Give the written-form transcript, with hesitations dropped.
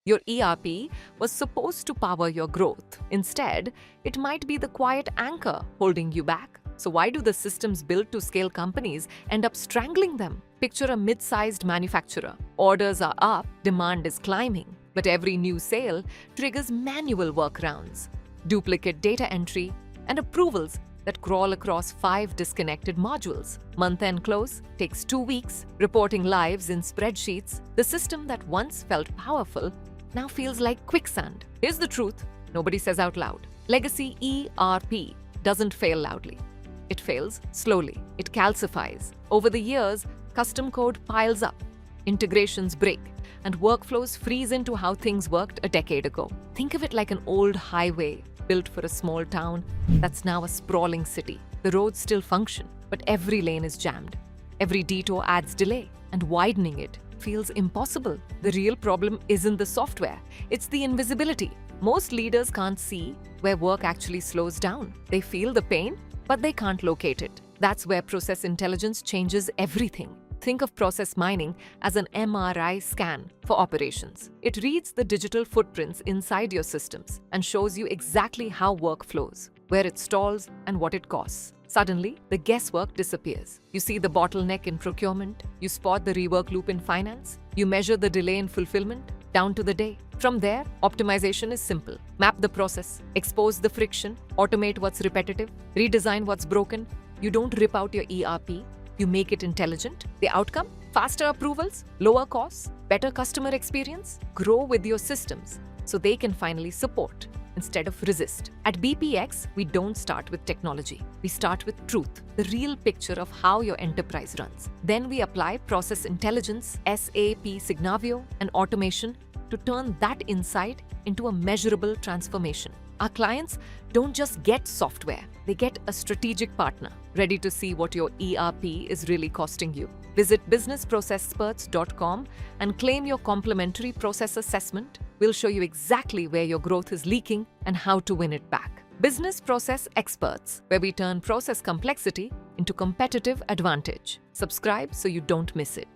Your ERP was supposed to power your growth. Instead, it might be the quiet anchor holding you back. So why do the systems built to scale companies end up strangling them? Picture a mid-sized manufacturer. Orders are up, demand is climbing, but every new sale triggers manual workarounds, duplicate data entry, and approvals that crawl across 5 disconnected modules. Month-end close takes 2 weeks, reporting lives in spreadsheets. The system that once felt powerful now feels like quicksand. Here's the truth nobody says out loud. Legacy ERP doesn't fail loudly. It fails slowly. It calcifies. Over the years, custom code piles up, integrations break, and workflows freeze into how things worked a decade ago. Think of it like an old highway built for a small town that's now a sprawling city. The roads still function, but every lane is jammed. Every detour adds delay, and widening it feels impossible. The real problem isn't the software, it's the invisibility. Most leaders can't see where work actually slows down. They feel the pain, but they can't locate it. That's where process intelligence changes everything. Think of process mining as an MRI scan for operations. It reads the digital footprints inside your systems and shows you exactly how work flows, where it stalls, and what it costs. Suddenly, the guesswork disappears. You see the bottleneck in procurement, you spot the rework loop in finance, you measure the delay in fulfillment, down to the day. From there, optimization is simple. Map the process, expose the friction, automate what's repetitive, redesign what's broken. You don't rip out your ERP, you make it intelligent. The outcome? Faster approvals, lower costs, better customer experience. Grow with your systems so they can finally support instead of resist. At BPX, we don't start with technology. We start with truth, the real picture of how your enterprise runs. Then we apply process intelligence, SAP Signavio, and automation to turn that insight into a measurable transformation. Our clients don't just get software, they get a strategic partner, ready to see what your ERP is really costing you. Visit businessprocessxpert.com and claim your complimentary process assessment. We'll show you exactly where your growth is leaking and how to win it back. Business Process Experts, where we turn process complexity into competitive advantage. Subscribe so you don't miss it.